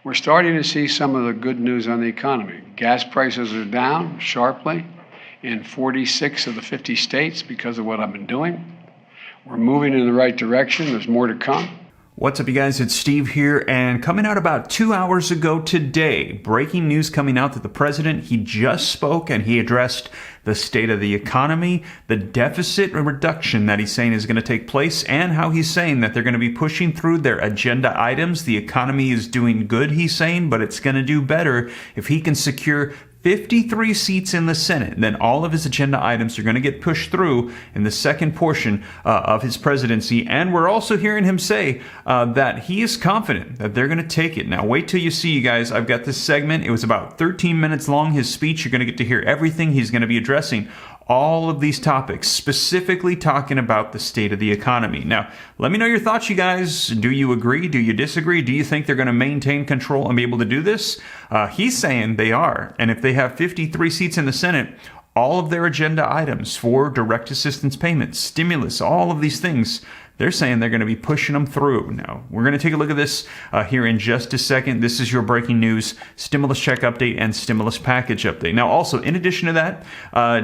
We're starting to see some of the good news on the economy. Gas prices are down sharply in 46 of the 50 states because of what I've been doing. We're moving in the right direction. There's more to come. What's up, you guys? It's Steve here, and coming out about 2 hours ago today, breaking news coming out that the president, he just spoke and he addressed the state of the economy, the deficit reduction that he's saying is going to take place, and how he's saying that they're going to be pushing through their agenda items. The economy is doing good, he's saying, but it's going to do better if he can secure 53 seats in the Senate. Then all of his agenda items are going to get pushed through in the second portion of his presidency. And we're also hearing him say that he is confident that they're going to take it. Now, wait till you see, you guys. I've got this segment. It was about 13 minutes long, his speech. You're going to get to hear everything he's going to be addressing. All of these topics, specifically talking about the state of the economy. Now, let me know your thoughts, you guys. Do you agree? Do you disagree? Do you think they're going to maintain control and be able to do this? He's saying they are. And if they have 53 seats in the Senate, all of their agenda items for direct assistance payments, stimulus, all of these things, they're saying they're going to be pushing them through. Now, we're going to take a look at this here in just a second. This is your breaking news, stimulus check update and stimulus package update. Now, also, in addition to that,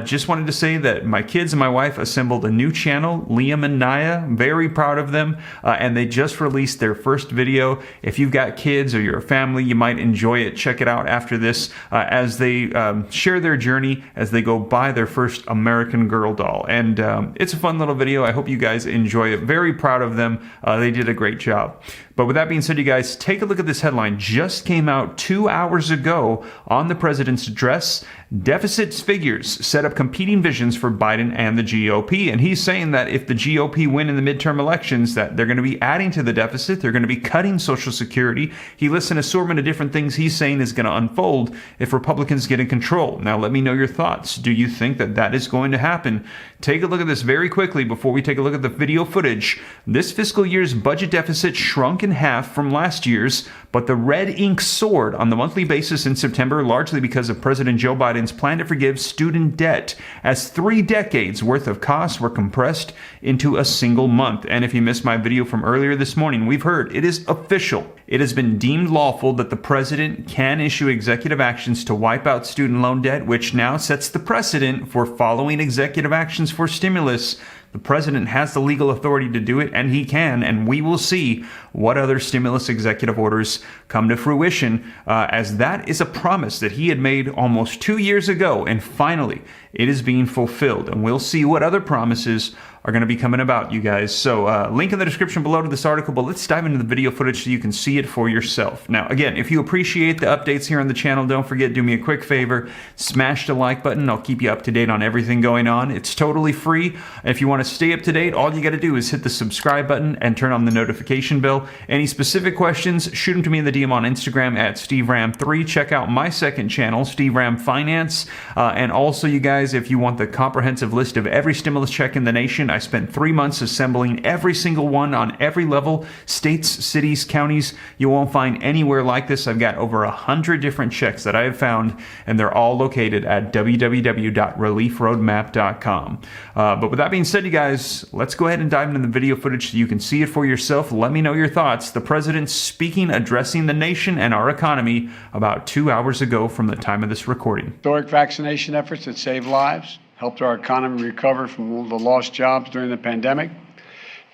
just wanted to say that my kids and my wife assembled a new channel, Liam and Naya. Very proud of them. And they just released their first video. If you've got kids or you're a family, you might enjoy it. Check it out after this as they share their journey as they go buy their first American Girl doll. And it's a fun little video. I hope you guys enjoy it. Very proud of them. They did a great job. But with that being said, you guys, take a look at this headline. Just came out 2 hours ago on the president's address. Deficit figures set up competing visions for Biden and the GOP. And he's saying that if the GOP win in the midterm elections, that they're going to be adding to the deficit. They're going to be cutting Social Security. He lists an assortment of different things he's saying is going to unfold if Republicans get in control. Now, let me know your thoughts. Do you think that that is going to happen? Take a look at this very quickly before we take a look at the video footage. This fiscal year's budget deficit shrunk in half from last year's, but the red ink soared on the monthly basis in September, largely because of President Joe Biden's plan to forgive student debt, as 3 decades worth of costs were compressed into a single month. And if you missed my video from earlier this morning, we've heard it is official. It has been deemed lawful that the president can issue executive actions to wipe out student loan debt, which now sets the precedent for following executive actions for stimulus. The president has the legal authority to do it, and he can, and we will see what other stimulus executive orders come to fruition, as that is a promise that he had made almost 2 years ago, and finally, it is being fulfilled. And we'll see what other promises are going to be coming about, you guys. So link in the description below to this article, but let's dive into the video footage so you can see it for yourself. Now, again, if you appreciate the updates here on the channel, don't forget, do me a quick favor, smash the like button. I'll keep you up to date on everything going on. It's totally free. If you want to stay up to date, all you got to do is hit the subscribe button and turn on the notification bell. Any specific questions, shoot them to me in the DM on Instagram at SteveRam3. Check out my second channel, Steve Ram Finance. And also, you guys, if you want the comprehensive list of every stimulus check in the nation, I spent 3 months assembling every single one on every level, states, cities, counties. You won't find anywhere like this. I've got over 100 different checks that I have found, and they're all located at www.reliefroadmap.com. But with that being said, you guys, let's go ahead and dive into the video footage so you can see it for yourself. Let me know your thoughts. The president speaking, addressing the nation and our economy about 2 hours ago from the time of this recording. Historic vaccination efforts that save lives, helped our economy recover from the lost jobs during the pandemic.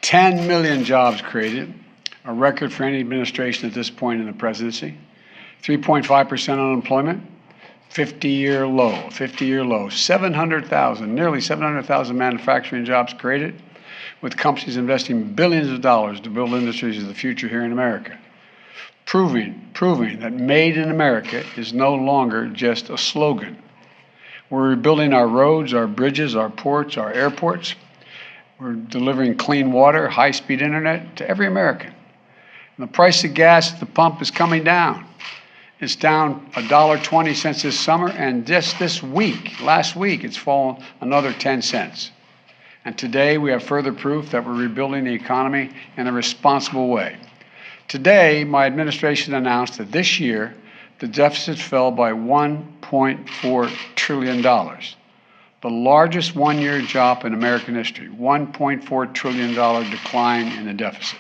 10 million jobs created, a record for any administration at this point in the presidency. 3.5% unemployment, 50-year low. 700,000, nearly 700,000 manufacturing jobs created, with companies investing billions of dollars to build industries of the future here in America. Proving that made in America is no longer just a slogan. We're rebuilding our roads, our bridges, our ports, our airports. We're delivering clean water, high-speed internet to every American. And the price of gas at the pump is coming down. It's down $1.20 this summer, and just this week, last week, it's fallen another 10 cents. And today we have further proof that we're rebuilding the economy in a responsible way. Today, my administration announced that this year, the deficit fell by $1.4 trillion, the largest one-year drop in American history, $1.4 trillion decline in the deficit.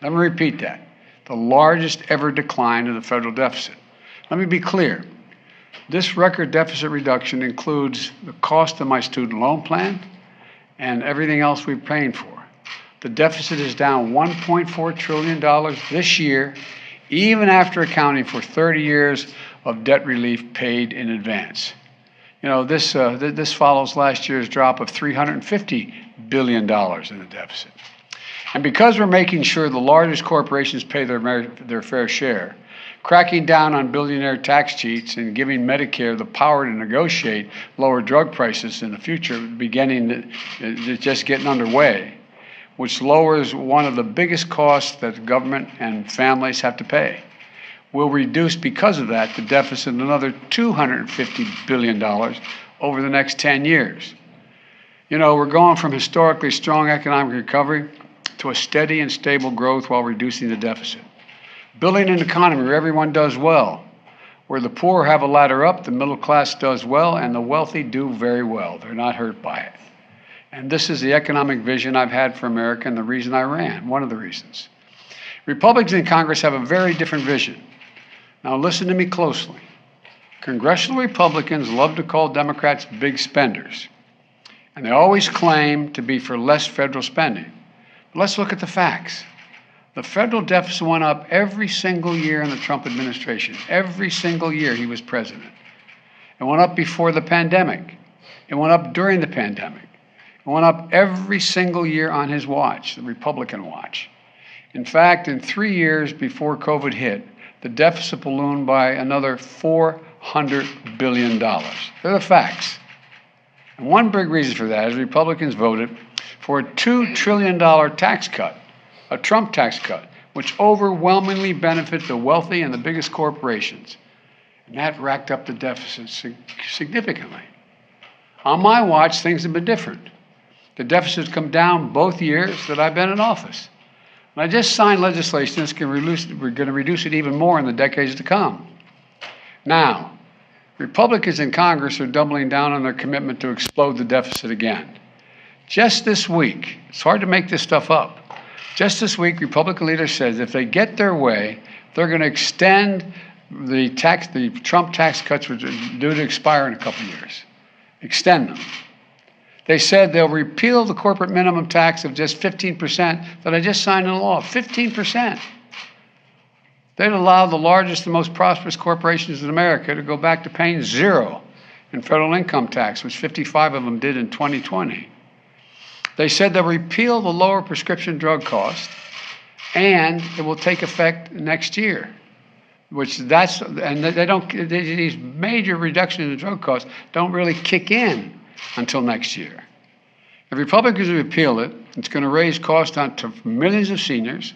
Let me repeat that. the largest ever decline in the federal deficit. Let me be clear. This record deficit reduction includes the cost of my student loan plan and everything else we're paying for. The deficit is down $1.4 trillion this year, even after accounting for 30 years of debt relief paid in advance. You know, this follows last year's drop of $350 billion in the deficit. And because we're making sure the largest corporations pay their fair share, cracking down on billionaire tax cheats and giving Medicare the power to negotiate lower drug prices in the future, just getting underway, which lowers one of the biggest costs that government and families have to pay. We'll reduce, because of that, the deficit another $250 billion over the next 10 years. You know, we're going from historically strong economic recovery to a steady and stable growth while reducing the deficit. Building an economy where everyone does well, where the poor have a ladder up, the middle class does well, and the wealthy do very well. They're not hurt by it. And this is the economic vision I've had for America and the reason I ran, one of the reasons. Republicans in Congress have a very different vision. Now listen to me closely. Congressional Republicans love to call Democrats big spenders, and they always claim to be for less federal spending. But let's look at the facts. The federal deficit went up every single year in the Trump administration, every single year he was president. It went up before the pandemic. It went up during the pandemic. It went up every single year on his watch, the Republican watch. In fact, in 3 years before COVID hit, the deficit ballooned by another $400 billion. They're the facts. And one big reason for that is Republicans voted for a $2 trillion tax cut, a Trump tax cut, which overwhelmingly benefit the wealthy and the biggest corporations. And that racked up the deficit significantly. On my watch, things have been different. The deficit's come down both years that I've been in office. And I just signed legislation that's going to reduce it even more in the decades to come. Now, Republicans in Congress are doubling down on their commitment to explode the deficit again. Just this week, it's hard to make this stuff up. Just this week, Republican leaders said if they get their way, they're going to extend the Trump tax cuts, which are due to expire in a couple of years. Extend them. They said they'll repeal the corporate minimum tax of just 15% that I just signed into law. 15%. They'd allow the largest and most prosperous corporations in America to go back to paying zero in federal income tax, which 55 of them did in 2020. They said they'll repeal the lower prescription drug cost, and it will take effect next year. These major reductions in the drug costs don't really kick in until next year. If Republicans repeal it, it's going to raise costs to millions of seniors,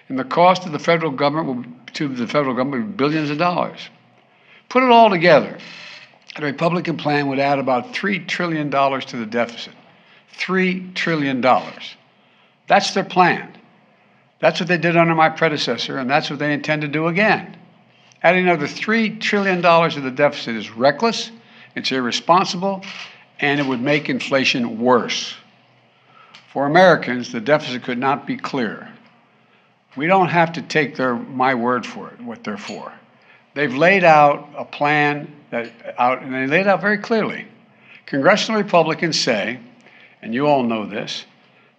and the cost of the federal government will be billions of dollars. Put it all together, the Republican plan would add about $3 trillion to the deficit. $3 trillion. That's their plan. That's what they did under my predecessor, and that's what they intend to do again. Adding another $3 trillion to the deficit is reckless, it's irresponsible, and it would make inflation worse. For Americans, the deficit could not be clearer. We don't have to take my word for it, what they're for. They've laid out a plan and they laid out very clearly. Congressional Republicans say, and you all know this,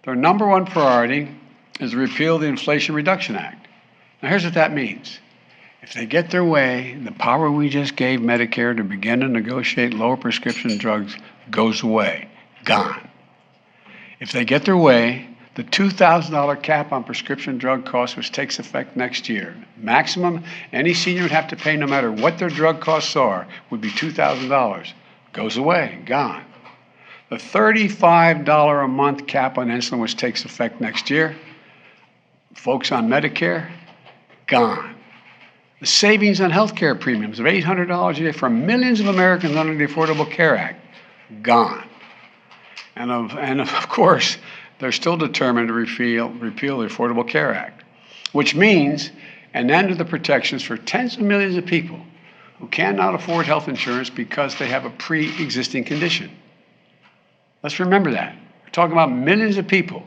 their number one priority is to repeal the Inflation Reduction Act. Now here's what that means. If they get their way, the power we just gave Medicare to begin to negotiate lower prescription drugs goes away, gone. If they get their way, the $2,000 cap on prescription drug costs, which takes effect next year, maximum any senior would have to pay no matter what their drug costs are, would be $2,000, goes away, gone. The $35 a month cap on insulin, which takes effect next year, folks on Medicare, gone. The savings on health care premiums of $800 a year for millions of Americans under the Affordable Care Act, gone. And of course, they're still determined to repeal the Affordable Care Act, which means an end to the protections for tens of millions of people who cannot afford health insurance because they have a pre-existing condition. Let's remember that. We're talking about millions of people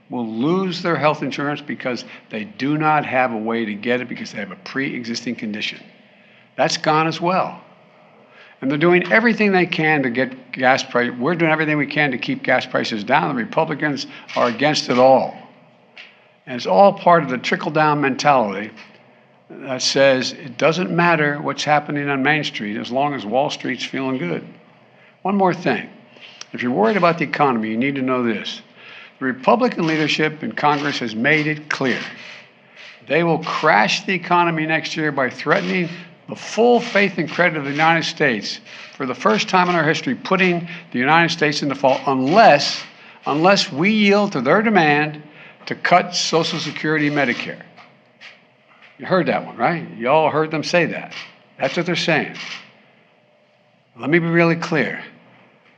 will lose their health insurance because they do not have a way to get it because they have a pre-existing condition. That's gone as well. And they're doing everything they can to get gas price. We're doing everything we can to keep gas prices down. The Republicans are against it all. And it's all part of the trickle-down mentality that says it doesn't matter what's happening on Main Street as long as Wall Street's feeling good. One more thing. If you're worried about the economy, you need to know this. The Republican leadership in Congress has made it clear. They will crash the economy next year by threatening the full faith and credit of the United States for the first time in our history, putting the United States in default unless we yield to their demand to cut Social Security and Medicare. You heard that one, right? You all heard them say that. That's what they're saying. Let me be really clear.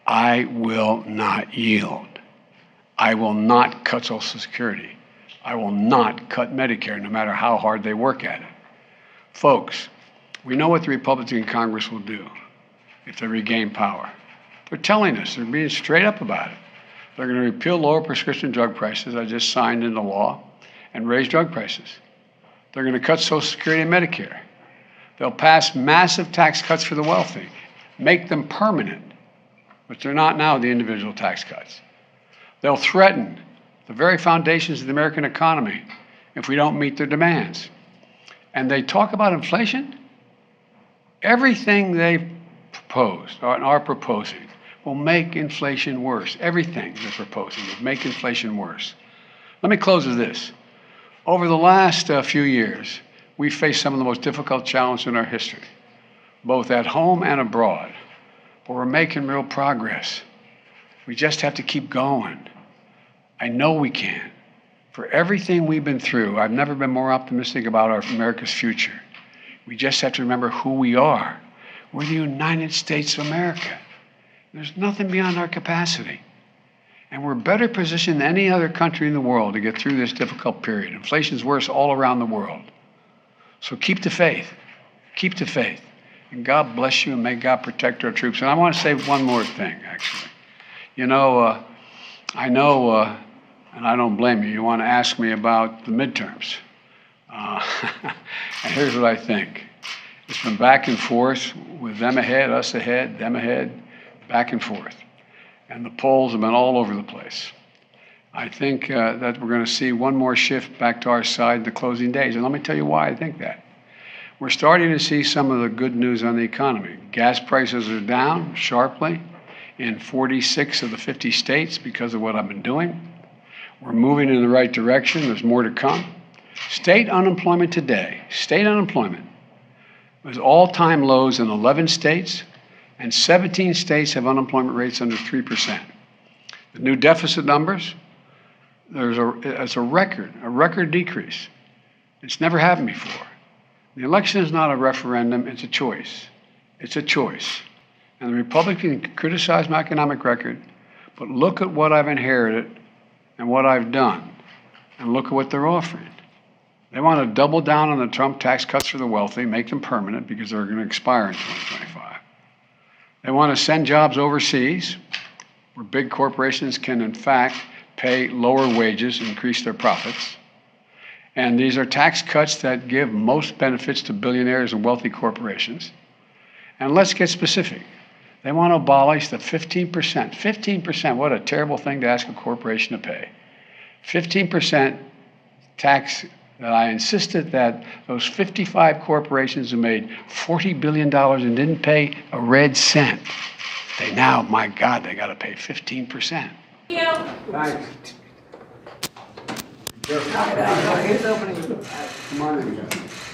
I will not yield. I will not cut Social Security. I will not cut Medicare, no matter how hard they work at it. Folks, we know what the Republican Congress will do if they regain power. They're telling us, they're being straight up about it. They're going to repeal lower prescription drug prices, I just signed into law, and raise drug prices. They're going to cut Social Security and Medicare. They'll pass massive tax cuts for the wealthy, make them permanent, which they're not now, the individual tax cuts. They'll threaten the very foundations of the American economy if we don't meet their demands. And they talk about inflation. Everything they've proposed and are proposing will make inflation worse. Everything they're proposing will make inflation worse. Let me close with this. Over the last few years, we've faced some of the most difficult challenges in our history, both at home and abroad. But we're making real progress. We just have to keep going. I know we can. For everything we've been through, I've never been more optimistic about America's future. We just have to remember who we are. We're the United States of America. There's nothing beyond our capacity. And we're better positioned than any other country in the world to get through this difficult period. Inflation's worse all around the world. So keep the faith. Keep the faith. And God bless you, and may God protect our troops. And I want to say one more thing, actually. You know, I know, and I don't blame you, you want to ask me about the midterms. And here's what I think. It's been back and forth with them ahead, us ahead, them ahead, back and forth. And the polls have been all over the place. I think that we're going to see one more shift back to our side in the closing days. And let me tell you why I think that. We're starting to see some of the good news on the economy. Gas prices are down sharply in 46 of the 50 states because of what I've been doing. We're moving in the right direction. There's more to come. State unemployment today, state unemployment was all-time lows in 11 states, and 17 states have unemployment rates under 3%. The new deficit numbers, it's a record decrease. It's never happened before. The election is not a referendum, it's a choice. It's a choice. And the Republicans can criticize my economic record, but look at what I've inherited and what I've done, and look at what they're offering. They want to double down on the Trump tax cuts for the wealthy, make them permanent because they're going to expire in 2025. They want to send jobs overseas where big corporations can, in fact, pay lower wages, increase their profits. And these are tax cuts that give most benefits to billionaires and wealthy corporations. And let's get specific. They want to abolish the 15%. 15%, what a terrible thing to ask a corporation to pay. 15% tax that I insisted that those 55 corporations who made $40 billion and didn't pay a red cent, they now, my God, they got to pay 15%. Yeah. Thanks. He's opening. Come on in, guys.